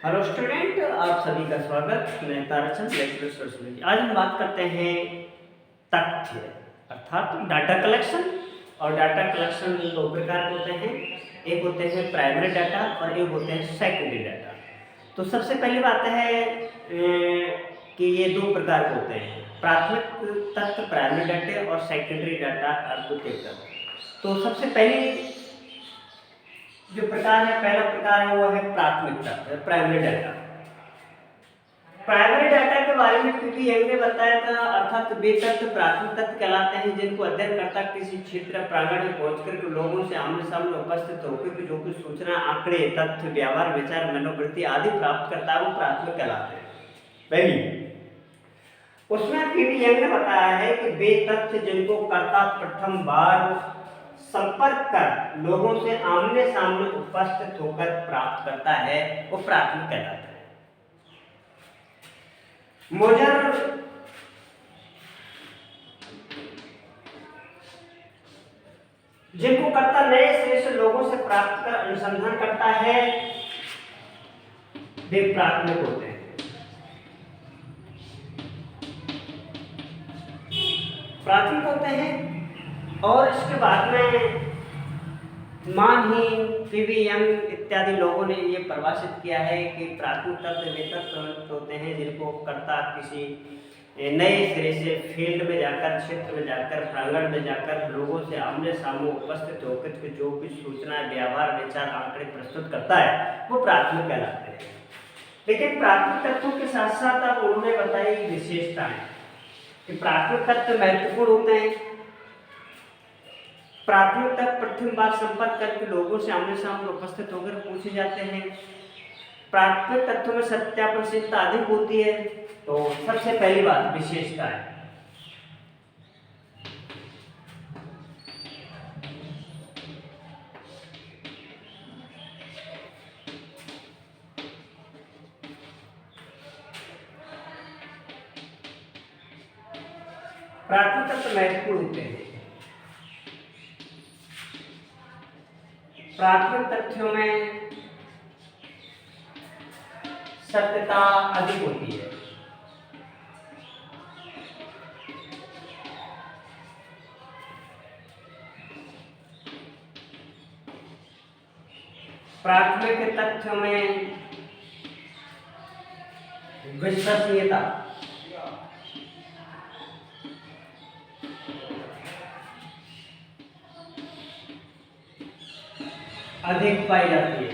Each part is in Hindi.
हेलो स्टूडेंट, आप सभी का स्वागत। मैं ताराचंद लेक्चरर सोशियोलॉजी। आज हम बात करते हैं तथ्य अर्थात डाटा कलेक्शन। और डाटा कलेक्शन दो प्रकार के होते हैं, एक होते हैं प्राइमरी डाटा और एक होते हैं सेकेंडरी डाटा। तो सबसे पहली बात है कि ये दो प्रकार के होते हैं, प्राथमिक तथ्य प्राइमरी डाटा और सेकेंडरी डाटा द्वितीयक तथ्य। तो सबसे पहली जो प्रकार है, पहला प्रकार है वो है प्राथमिक तथ्य प्राइमरी डाटा। प्राइमरी डाटा के बारे में पीवी यंग ने बताया था, अर्थात वे तथ्य प्राथमिक तथ्य कहलाते हैं जिनको अध्ययनकर्ता किसी क्षेत्र प्रांगण में पहुंचकर के लोगों से आमने सामने उपस्थित होकर के जो कुछ सूचना, आंकड़े, तथ्य, व्यवहार, विचार, मनोवृत्ति आदि प्राप्त करता है वो प्राथमिक कहलाते हैं। पहली उसमें पीवी यंग ने बताया है कि वे तथ्य जिनको कर्ता प्रथम बार संपर्क कर लोगों से आमने सामने उपस्थित होकर प्राप्त करता है वो प्राथमिक कहलाता है। मोजर जिनको कर्ता नए सिरे से लोगों से प्राप्त कर अनुसंधान करता है वे प्राथमिक होते हैं। प्राथमिक होते हैं। और इसके बाद में मानहीन, पीवी यंग इत्यादि लोगों ने ये परिभाषित किया है कि प्राथमिक तथ्य वे तथ्य होते हैं जिनको कर्ता किसी नए सिरे से फील्ड में जाकर, क्षेत्र में जाकर, प्रांगण में जाकर लोगों से आमने सामने उपस्थित होकर के जो कुछ सूचना, व्यवहार, विचार, आंकड़े प्रस्तुत करता है वो प्राथमिक कहलाते हैं। लेकिन प्राथमिक तथ्यों के साथ साथ अब उन्होंने बताई विशेषताएं कि प्राथमिक तथ्य महत्वपूर्ण होते हैं। प्राथमिक तथ्य प्रथम बार संपर्क करके लोगों से आमने सामने उपस्थित होकर पूछे जाते हैं। प्राथमिक तथ्यों में सत्यापनशीलता अधिक होती है। तो सबसे पहली बात विशेषता है। प्राथमिक तथ्य महत्वपूर्ण होते हैं। प्राथमिक तथ्यों में सत्यता अधिक होती है। प्राथमिक तथ्यों में विश्वसनीयता अधिक पाई जाती है।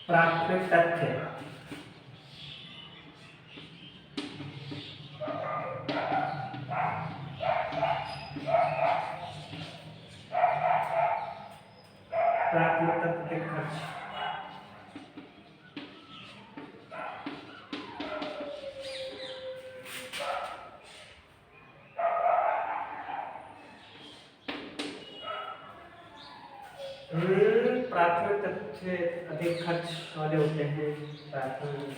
प्राथमिक तथ्य प्राथमिक तत्व के खर्च। प्राथमिक तत्व से अधिक खर्च वाले होते हैं प्राथमिक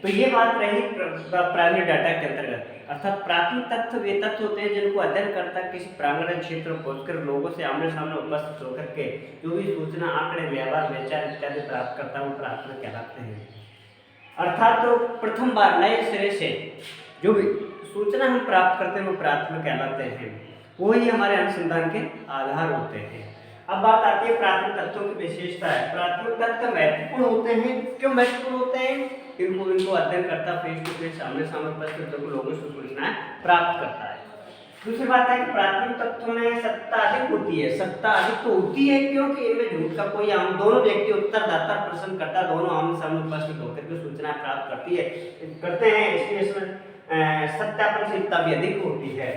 तो ये बात रही प्राइमरी डाटा के अंतर्गत, अर्थात प्राथमिक तत्व वे तत्व होते हैं जिनको अध्ययनकर्ता किसी प्रांगण क्षेत्र में पहुंचकर लोगों से आमने सामने उपस्थित होकर के जो भी सूचना, आंकड़े, व्यवहार, विचार इत्यादि प्राप्त करता है वो प्राथमिक कहलाते हैं। अर्थात तो प्रथम बार नए सिरे से जो भी सूचना हम प्राप्त करते हैं वो प्राथमिक कहलाते हैं, वही हमारे अनुसंधान के आधार होते हैं। अब बात आती है प्राथमिक तत्वों की विशेषता है। प्राथमिक तत्व महत्वपूर्ण होते हैं। क्यों महत्वपूर्ण होते हैं? इनको अध्ययन करता फेस टू फेस सामने सामने उपस्थित लोगों से सूचनाएं प्राप्त करता है। दूसरी बात है कि प्राथमिक तत्वों में सत्ता अधिक होती है। सत्ता अधिक तो होती है क्योंकि इनमें झूठ का कोई आम, दोनों व्यक्ति उत्तरदाता प्रश्नकर्ता दोनों आमने सामने उपस्थित होकर के सूचनाएं प्राप्त करते हैं, इसलिए इसमें सत्यापनशीलता भी अधिक होती है।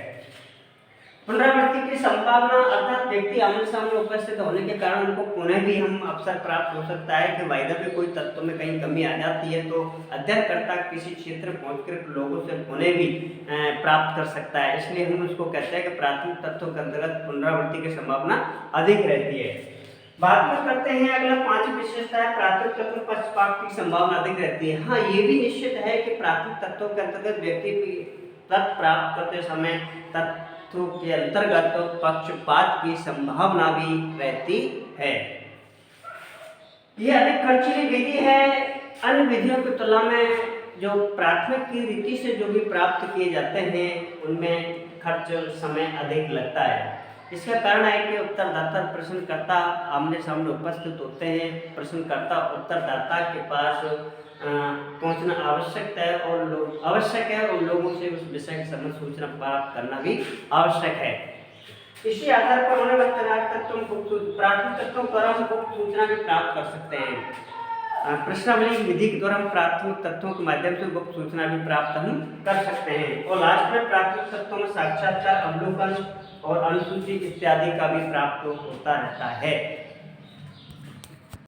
पुनरावृत्ति की संभावना, अर्थात व्यक्ति आमने सामने उपस्थित होने के कारण उनको पुनः भी हम अवसर प्राप्त हो सकता है कि वायदा में कोई तत्व में कहीं कमी आ जाती है तो अध्ययनकर्ता किसी क्षेत्र में पहुंचकर लोगों से पुनः भी प्राप्त कर सकता है। इसलिए हम उसको कहते हैं कि प्राथमिक तत्वों के अंतर्गत पुनरावृत्ति की संभावना अधिक रहती है। बात में करते हैं अगला 5 विशेषता है प्राथमिक तत्व पक्षपात की संभावना अधिक रहती है। हाँ, ये भी निश्चित है कि प्राथमिक तत्वों के अंतर्गत व्यक्ति तत्व प्राप्त करते समय तत्वों के अंतर्गत पक्षपात की संभावना भी रहती है। यह अधिक खर्चीली विधि है। अन्य विधियों की तुलना में जो प्राथमिक की रीति से जो भी प्राप्त किए जाते हैं उनमें खर्च समय अधिक लगता है। इसका कारण है कि उत्तरदाता प्रश्नकर्ता आमने सामने उपस्थित होते हैं। प्रश्नकर्ता उत्तरदाता के पास पहुंचना आवश्यक है और लोगों से उस विषय के संबंध सूचना प्राप्त करना भी आवश्यक है। इसी आधार पर उन्हें प्राथमिक तत्वों द्वारा हम गुप्त सूचना भी प्राप्त कर सकते हैं। प्रश्नावली विधि के द्वारा हम प्राथमिक तत्वों के माध्यम से गुप्त सूचना भी प्राप्त हम कर सकते हैं। और लास्ट में प्राथमिक तत्वों में साक्षात्कार, अवलोकन और अनुसूची इत्यादि का भी प्राप्त होता रहता है।